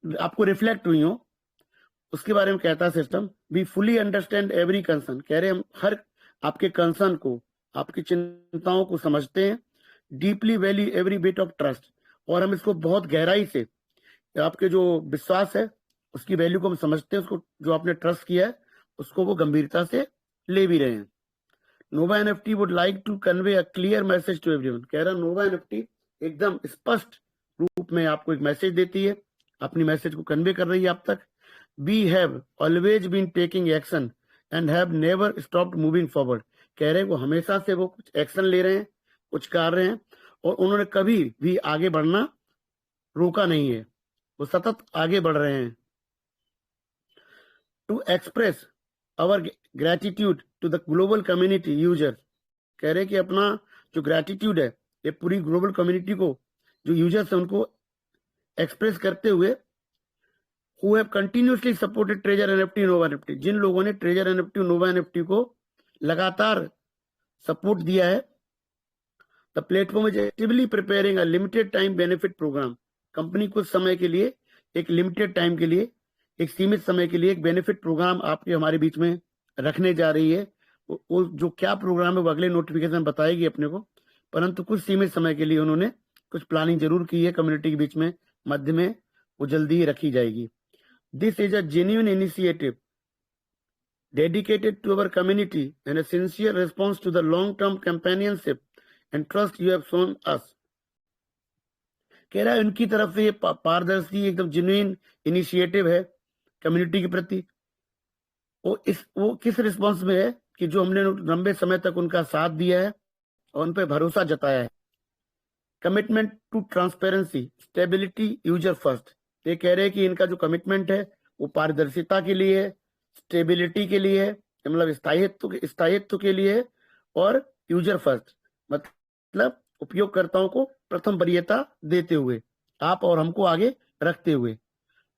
आपको रिफ्लेक्ट हुई हो, उसके बारे में कहता है system. We fully understand every concern, कह रहे हम हर आपके कंसर्न को, आपकी चिंताओं को समझते हैं। Deeply value every bit of trust, और हम इसको बहुत गहराई से, आपके जो विश्वास है उसकी वैल्यू को हम समझते हैं, उसको जो आपने ट्रस्ट किया है उसको वो गंभीरता से ले भी रहे हैं। Nova NFT would like to convey a clear message to everyone, कह रहा नोवा एनएफटी एकदम स्पष्ट रूप में आपको एक मैसेज देती है, अपनी मैसेज को कन्वे कर रही है आप तक। We have always been taking action and have never stopped moving forward, कह रहे हैं वो हमेशा से वो कुछ एक्शन ले रहे हैं, कुछ कर रहे हैं, और उन्होंने कभी भी आगे बढ़ना रोका नहीं है, वो सतत आगे बढ़ रहे हैं। To express our gratitude to the global community user, कह रहे कि अपना जो ग्रेटिट्यूड है ये पूरी ग्लोबल कम्युनिटी को, जो यूजर्स है उनको एक्सप्रेस करते हुए, who have continuously supported Treasure NFT Nova NFT, जिन लोगों ने ट्रेजर एनएफटी नोवा एनएफटी को लगातार सपोर्ट दिया है। The platform is actively preparing a limited time benefit program, company कुछ समय के लिए, एक लिमिटेड टाइम के लिए, एक सीमित समय के लिए एक बेनिफिट प्रोग्राम आपके हमारे बीच में रखने जा रही है। वो जो क्या प्रोग्राम है वो अगले नोटिफिकेशन बताएगी अपने को, परंतु कुछ सीमित समय के लिए उन्होंने कुछ प्लानिंग जरूर की है कम्युनिटी के बीच में, मध्य में, वो जल्दी ही रखी जाएगी। This is a genuine initiative dedicated to our community and a sincere response to the long-term companionship and trust you have shown us, कह रहा है उनकी तरफ से ये पारदर्शी एकदम जेन्युइन इनिशिएटिव है कम्युनिटी के प्रति। वो किस रिस्पॉन्स में है कि जो हमने लंबे समय तक उनका साथ दिया है और उन पर भरोसा जताया है। Commitment to transparency stability user first, ये कह रहे हैं कि इनका जो कमिटमेंट है वो पारदर्शिता के लिए है, स्टेबिलिटी के लिए है, मतलब स्थायित्व के लिए है, और यूजर फर्स्ट मतलब उपयोगकर्ताओं को प्रथम वरीयता देते हुए, आप और हमको आगे रखते हुए।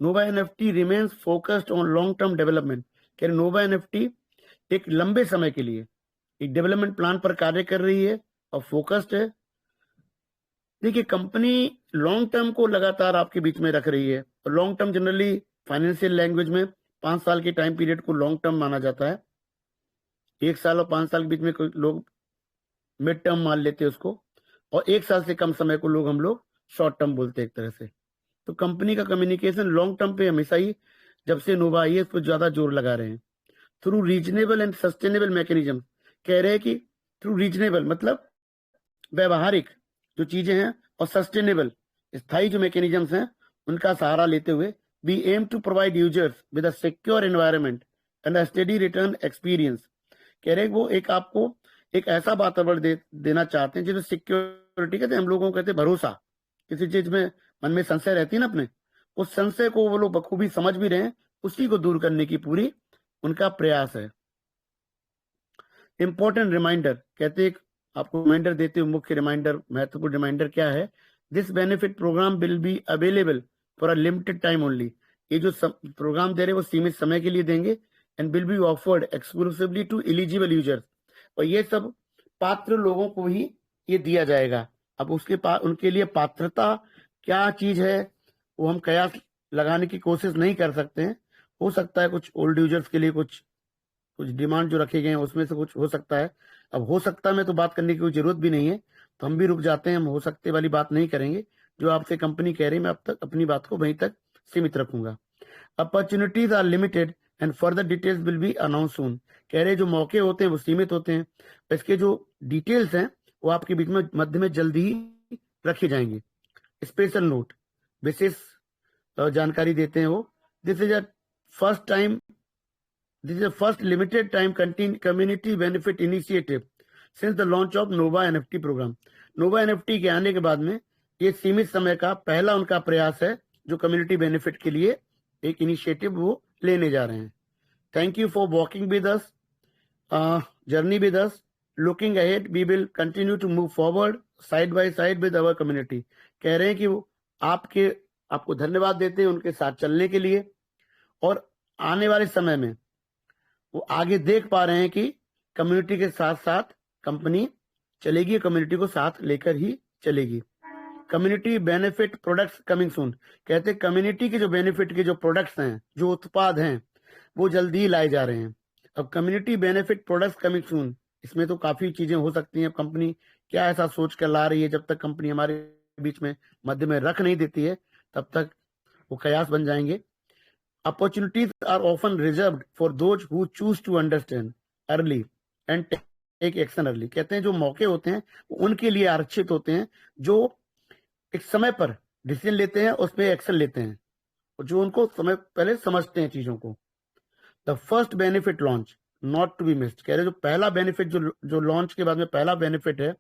Nova NFT remains focused on long term development, कह रहे नोवा एनएफटी एक लंबे समय के लिए एक डेवलपमेंट प्लान पर कार्य कर रही है और फोकस्ड है। देखिए कंपनी लॉन्ग टर्म को लगातार आपके बीच में रख रही है, और long term generally financial language में 5 साल के टाइम पीरियड को लॉन्ग टर्म माना जाता है। 1 साल और 5 साल के बीच में कोई लोग मिड टर्म मान लेते हैं उसको, और 1 साल से कम समय को हम लोग शॉर्ट टर्म बोलते हैं एक तरह से। तो कंपनी का कम्युनिकेशन लॉन्ग टर्म पे हमेशा ही, जब से नोवा आई है, इस पर ज्यादा जोर लगा रहे हैं। Through reasonable and sustainable mechanism, कह रहे हैं कि थ्रू रीजनेबल मतलब व्यवहारिक जो चीजें हैं, और सस्टेनेबल स्थायी जो मैकेनिज्म्स हैं उनका सहारा लेते हुए, we aim to provide users with a secure environment and a steady return experience, कह रहे हैं वो एक आपको एक ऐसा वातावरण देना चाहते हैं जिसमें सिक्योरिटी, कहते हैं हम लोगों को कहते हैं भरोसा, किसी चीज में मन में संशय रहती है ना अपने, उस संशय को वो लोग बखूबी समझ भी रहे हैं, उसी को दूर करने की पूरी उनका प्रयास है। इंपॉर्टेंट रिमाइंडर, कहते हैं आपको रिमाइंडर देते हुए, मुख्य रिमाइंडर, महत्वपूर्ण रिमाइंडर क्या है? This benefit program will be available for a limited time only, ये जो प्रोग्राम दे रहे हैं वो सीमित समय के लिए देंगे, and will be offered exclusively to eligible users, और ये सब पात्र लोगों को ही ये दिया जाएगा। अब उनके लिए पात्रता क्या चीज है वो हम कयास लगाने की कोशिश नहीं कर सकते हैं। हो सकता है कुछ ओल्ड यूजर्स के लिए कुछ डिमांड जो रखे गए हैं उसमें से कुछ हो सकता है। अब हो सकता में तो बात करने की कोई जरूरत भी नहीं है, तो हम भी रुक जाते हैं, हम हो सकते वाली बात नहीं करेंगे। जो आपसे कंपनी कह रही है मैं अब तक अपनी बात को वहीं तक सीमित रखूंगा। Opportunities are limited and further details will be announce soon, कह रहे जो मौके होते हैं वो सीमित होते हैं, इसके जो डिटेल्स हैं वो आपके बीच में मध्य में जल्दी ही रखे जाएंगे। स्पेशल नोट, विशेष जानकारी देते हैं वो, this is a first time, this is the first limited time community benefit initiative since the launch of Nova NFT program. Nova NFT के आने के बाद में ये सीमित समय का पहला उनका प्रयास है जो कम्युनिटी बेनिफिट के लिए एक इनिशिएटिव वो लेने जा रहे हैं। Thank you for walking with us, journey with us, looking ahead we will continue to move forward side by side with our community, कह रहे हैं कि वो आपको धन्यवाद देते हैं उनके साथ चलने के लिए, और आने वाले समय में वो आगे देख पा रहे हैं कि कम्युनिटी के साथ साथ कंपनी चलेगी, कम्युनिटी को साथ लेकर ही चलेगी। Community benefit products coming soon, कहते हैं कम्युनिटी के जो बेनिफिट के जो प्रोडक्ट्स हैं, जो उत्पाद हैं, वो जल्दी ही लाए जा रहे हैं। अब community benefit products coming soon, इसमें तो काफी चीजें हो सकती हैं। कंपनी क्या ऐसा सोच कर ला रही है, जब तक कंपनी हमारे बीच में मध्य में रख नहीं देती है तब तक वो कयास बन जाएंगे। Opportunities are often reserved for those who choose to understand early and take action early, कहते हैं जो मौके होते हैं वो उनके लिए आरक्षित होते हैं जो एक समय पर डिसीजन लेते हैं, उस पर एक्शन लेते हैं, और जो उनको समय पहले समझते हैं चीजों को। The first benefit launch not to be missed, कह रहे जो पहला बेनिफिट जो लॉन्च के बाद में पहला बेनिफिट है,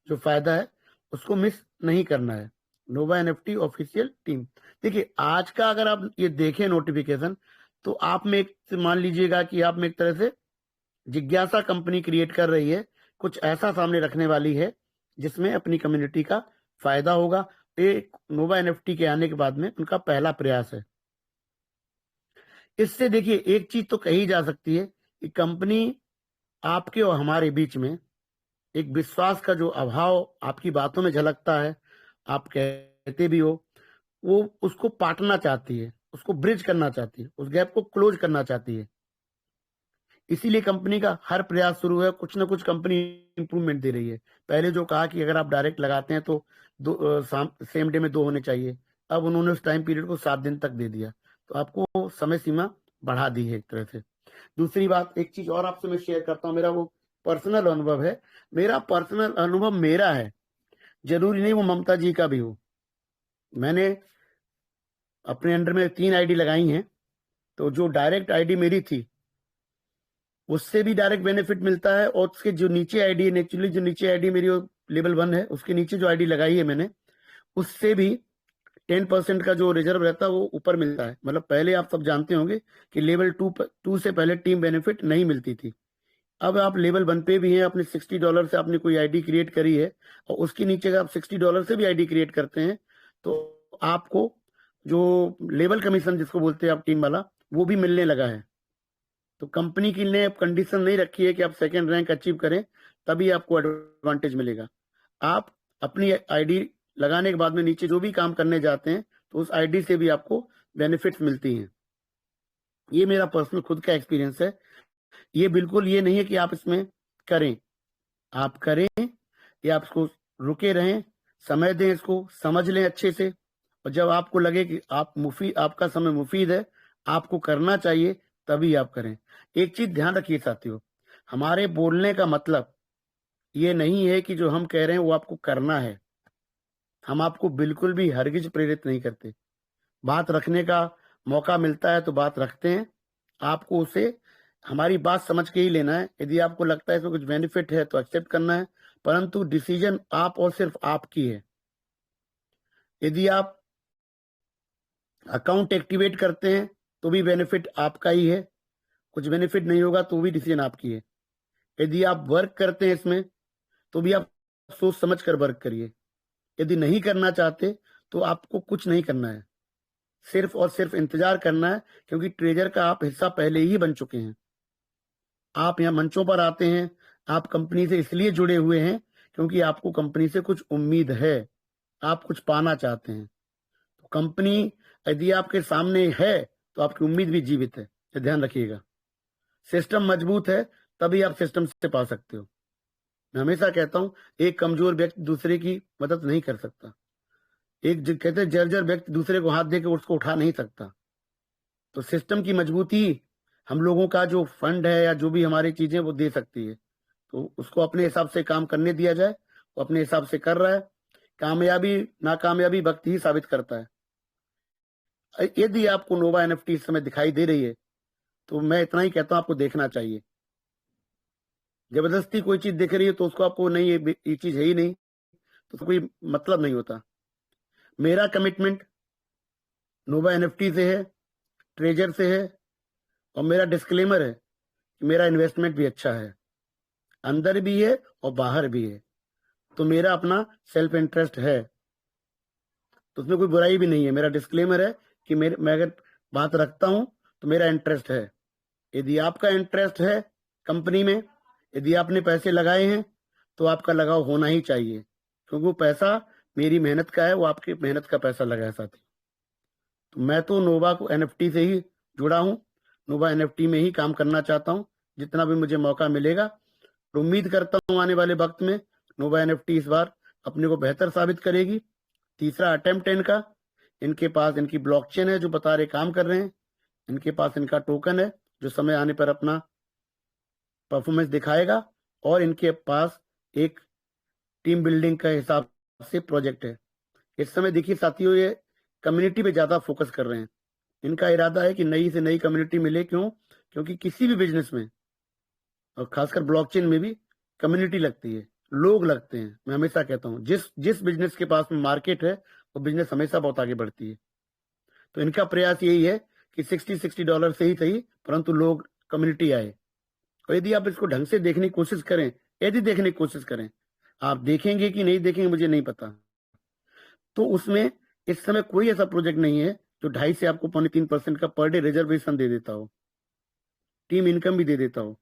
जो फायदा है, उसको मिस नहीं करना है। नोवा एनएफटी ऑफिशियल टीम, देखिए आज का अगर आप ये देखें नोटिफिकेशन, तो आप में एक मान लीजिएगा कि आप में एक तरह से जिज्ञासा कंपनी क्रिएट कर रही है, कुछ ऐसा सामने रखने वाली है जिसमें अपनी कम्युनिटी का फायदा होगा। ये नोवा एनएफटी के आने के बाद में उनका पहला प्रयास है। इससे देखिए एक चीज तो कही जा सकती है कि कंपनी आपके और हमारे बीच में एक विश्वास का जो अभाव आपकी बातों में झलकता है, आप कहते भी हो, वो उसको पाटना चाहती है, उसको ब्रिज करना चाहती है, उस गैप को क्लोज करना चाहती है। इसीलिए कंपनी का हर प्रयास शुरू है, कुछ ना कुछ कंपनी इंप्रूवमेंट दे रही है। पहले जो कहा कि अगर आप डायरेक्ट लगाते हैं तो सेम डे में 2 होने चाहिए, अब उन्होंने उस टाइम पीरियड को 7 दिन तक दे दिया, तो आपको समय सीमा बढ़ा दी है एक तरह से। दूसरी बात, एक चीज और आपसे मैं शेयर करता हूँ, मेरा वो पर्सनल अनुभव है, मेरा पर्सनल अनुभव मेरा है, जरूरी नहीं वो ममता जी का भी हो। मैंने अपने अंडर में 3 आईडी लगाई हैं, तो जो डायरेक्ट आईडी मेरी थी उससे भी डायरेक्ट बेनिफिट मिलता है, और उसके जो नीचे आईडी है, नेचुरली जो नीचे आईडी मेरी लेवल 1 है, उसके नीचे जो आईडी लगाई है मैंने, उससे भी 10% का जो रिजर्व रहता है वो ऊपर मिलता है। मतलब पहले आप सब जानते होंगे कि लेवल 2 से पहले टीम बेनिफिट नहीं मिलती थी। अब आप लेवल 1 पे भी हैं, अपने $60 से आपने कोई आईडी क्रिएट करी है, और उसके नीचे अगर आप $60 से भी आईडी क्रिएट करते हैं, तो आपको जो लेवल कमीशन जिसको बोलते हैं आप टीम वाला, वो भी मिलने लगा है। तो कंपनी की ने कंडीशन नहीं रखी है कि आप सेकंड रैंक अचीव करें तभी आपको एडवांटेज मिलेगा। आप अपनी आईडी लगाने के बाद में नीचे जो भी काम करने जाते हैं, तो उस आईडी से भी आपको बेनिफिट्स मिलती हैं। ये मेरा पर्सनल खुद का एक्सपीरियंस है। ये बिल्कुल ये नहीं है कि आप इसमें करें, आप करें या आप इसको रुके रहें, समय दें, इसको समझ लें अच्छे से, और जब आपको लगे कि आपका समय मुफीद है, आपको करना चाहिए, तभी आप करें। एक चीज ध्यान रखिए साथियों, हमारे बोलने का मतलब ये नहीं है कि जो हम कह रहे हैं वो आपको करना है। हम आपको बिल्कुल भी हरगिज प्रेरित नहीं करते। बात रखने का मौका मिलता है तो बात रखते हैं, आपको उसे हमारी बात समझ के ही लेना है। यदि आपको लगता है इसमें कुछ बेनिफिट है तो एक्सेप्ट करना है, परंतु डिसीजन आप और सिर्फ आपकी है। यदि आप अकाउंट एक्टिवेट करते हैं तो भी बेनिफिट आपका ही है, कुछ बेनिफिट नहीं होगा तो भी डिसीजन आपकी है। यदि आप वर्क करते हैं इसमें तो भी आप सोच समझ कर वर्क करिए। यदि नहीं करना चाहते तो आपको कुछ नहीं करना है, सिर्फ और सिर्फ इंतजार करना है, क्योंकि ट्रेजर का आप हिस्सा पहले ही बन चुके हैं। आप यहाँ मंचों पर आते हैं, आप कंपनी से इसलिए जुड़े हुए हैं क्योंकि आपको कंपनी से कुछ उम्मीद है, आप कुछ पाना चाहते हैं। तो कंपनी यदि आपके सामने है तो आपकी उम्मीद भी जीवित है, ये ध्यान रखिएगा। सिस्टम मजबूत है तभी आप सिस्टम से पा सकते हो। मैं हमेशा कहता हूं, एक कमजोर व्यक्ति दूसरे की मदद नहीं कर सकता, कहते हैं जर्जर व्यक्ति दूसरे को हाथ देकर उसको उठा नहीं सकता। तो सिस्टम की मजबूती हम लोगों का जो फंड है या जो भी हमारी चीजें वो दे सकती है, तो उसको अपने हिसाब से काम करने दिया जाए। वो अपने हिसाब से कर रहा है, कामयाबी नाकामयाबी वक्त ही साबित करता है। यदि आपको नोवा एनएफटी इस समय दिखाई दे रही है तो मैं इतना ही कहता हूं, आपको देखना चाहिए। जबरदस्ती कोई चीज दिख रही है तो उसको आपको नहीं, ये चीज है ही नहीं, तो कोई मतलब नहीं होता। मेरा कमिटमेंट नोवा एनएफटी से है, ट्रेजर से है, और मेरा डिस्क्लेमर है कि मेरा इन्वेस्टमेंट भी अच्छा है, अंदर भी है और बाहर भी है। तो मेरा अपना सेल्फ इंटरेस्ट है, तो उसमें कोई बुराई भी नहीं है। मेरा डिस्क्लेमर है कि मैं अगर बात रखता हूं तो मेरा इंटरेस्ट है। यदि आपका इंटरेस्ट है कंपनी में, यदि आपने पैसे लगाए हैं तो आपका लगाव होना ही चाहिए, क्योंकि वो पैसा मेरी मेहनत का है, वो आपकी मेहनत का पैसा लगा है साथी। तो मैं तो नोवा को एनएफटी से ही जुड़ा हूँ, नोवा एनएफटी में ही काम करना चाहता हूँ जितना भी मुझे मौका मिलेगा। तो उम्मीद करता हूँ आने वाले वक्त में नोवा एनएफटी इस बार अपने को बेहतर साबित करेगी। तीसरा अटेम्प्ट है इनका। इनके पास इनकी ब्लॉकचेन है जो बता रहे काम कर रहे हैं, इनके पास इनका टोकन है जो समय आने पर अपना परफॉर्मेंस दिखाएगा, और इनके पास एक टीम बिल्डिंग का हिसाब से प्रोजेक्ट है। इस समय देखिए साथियों, ये कम्युनिटी पे ज्यादा फोकस कर रहे हैं। इनका इरादा है कि नई से नई कम्युनिटी मिले। क्यों? क्योंकि किसी भी बिजनेस में और खासकर ब्लॉकचेन में भी कम्युनिटी लगती है, लोग लगते हैं। मैं हमेशा कहता हूं जिस जिस बिजनेस के पास में मार्केट है वो बिजनेस हमेशा बहुत आगे बढ़ती है। तो इनका प्रयास यही है कि $60 से ही सही परंतु लोग कम्युनिटी आए। और यदि आप इसको ढंग से देखने की कोशिश करें, यदि देखने की कोशिश करें, आप देखेंगे कि नहीं देखेंगे मुझे नहीं पता, तो उसमें इस समय कोई ऐसा प्रोजेक्ट नहीं है जो 2.5 से आपको 3.25% का पर डे रिजर्वेशन दे देता हो, टीम इनकम भी दे देता हो।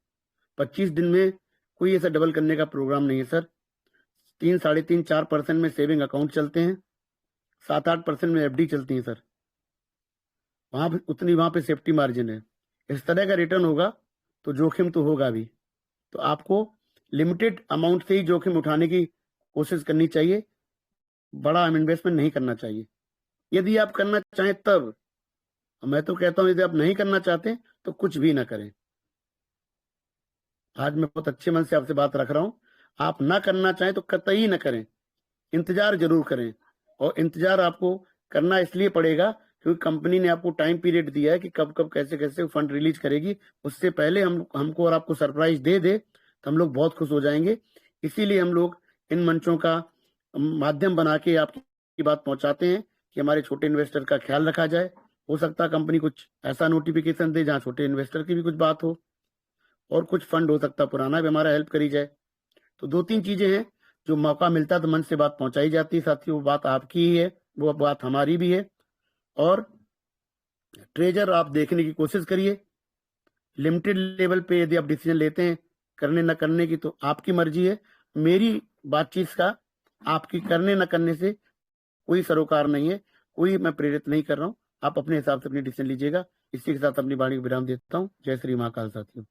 25 दिन में कोई ऐसा डबल करने का प्रोग्राम नहीं है सर। 3, 3.5, 4% में सेविंग अकाउंट चलते हैं, 7-8% में एफडी चलती है सर। वहां पे सेफ्टी मार्जिन है। इस तरह का रिटर्न होगा तो जोखिम तो होगा भी। तो आपको लिमिटेड अमाउंट से ही जोखिम उठाने की कोशिश करनी चाहिए, बड़ा इन्वेस्टमेंट नहीं करना चाहिए। यदि आप करना चाहें तब, मैं तो कहता हूं यदि आप नहीं करना चाहते तो कुछ भी ना करें। आज मैं बहुत अच्छे मन से आपसे बात रख रहा हूं। आप ना करना चाहें तो कतई ना करें, इंतजार जरूर करें। और इंतजार आपको करना इसलिए पड़ेगा क्योंकि कंपनी ने आपको टाइम पीरियड दिया है कि कब कब कैसे कैसे फंड रिलीज करेगी। उससे पहले हमको और आपको सरप्राइज दे दे तो हम लोग बहुत खुश हो जाएंगे। इसीलिए हम लोग इन मंचों का माध्यम बना के आपकी बात पहुंचाते हैं कि हमारे छोटे इन्वेस्टर का ख्याल रखा जाए। हो सकता है कंपनी कुछ ऐसा नोटिफिकेशन दे जहां छोटे इन्वेस्टर की भी कुछ बात हो, और कुछ फंड हो सकता है पुराना भी हमारा हेल्प करी जाए। तो 2-3 चीजें हैं जो मौका मिलता है तो मन से बात पहुंचाई जाती है साथी। वो बात आपकी ही है, वो बात हमारी भी है। और ट्रेजर आप देखने की कोशिश करिए। लिमिटेड लेवल पे यदि आप डिसीजन लेते हैं करने न करने की तो आपकी मर्जी है। मेरी बातचीत का आपकी करने न करने से कोई सरोकार नहीं है, कोई मैं प्रेरित नहीं कर रहा हूं। आप अपने हिसाब से अपनी डिसीजन लीजिएगा। इसी के साथ अपनी वाणी को विराम देता हूं। जय श्री महाकाल साथियों।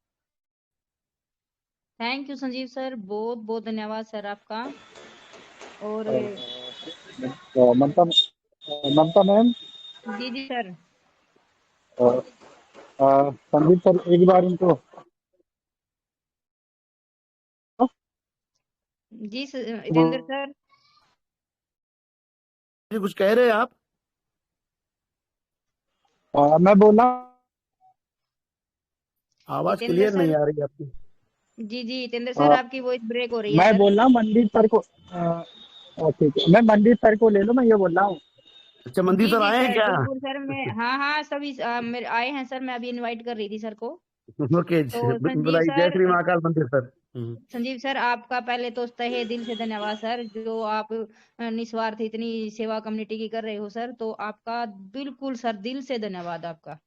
थैंक यू संजीव सर, बहुत बहुत धन्यवाद सर आपका। और ममता ममता मैम, जी जी सर। संदीप सर एक बार इनको जी जितेंद्र सर। जी कुछ कह रहे हैं आप? मैं बोल रहा हूँ। आवाज जितेंद्र क्लियर नहीं सर। आ रही आपकी। जी जी जितेंद्र सर, आपकी वॉइस ब्रेक हो रही है मैं सर। बोल रहा हूँ मनदीप सर को। ठीक है, मैं मनदीप सर को ले लो, मैं ये बोल रहा हूँ। अच्छा, मंदिर जी सर जी आए हैं सर, क्या? बिल्कुल सर। मैं हाँ हाँ सभी मेरे आए हैं सर। मैं अभी इनवाइट कर रही थी सर को। ओके, तो संजीव बुलाइए। जय सर, श्री महाकाल मंदिर सर। संजीव सर आपका पहले तो तहे दिल से धन्यवाद सर, जो आप निस्वार्थ इतनी सेवा कम्युनिटी की कर रहे हो सर। तो आपका बिल्कुल सर दिल से धन्यवाद आपका।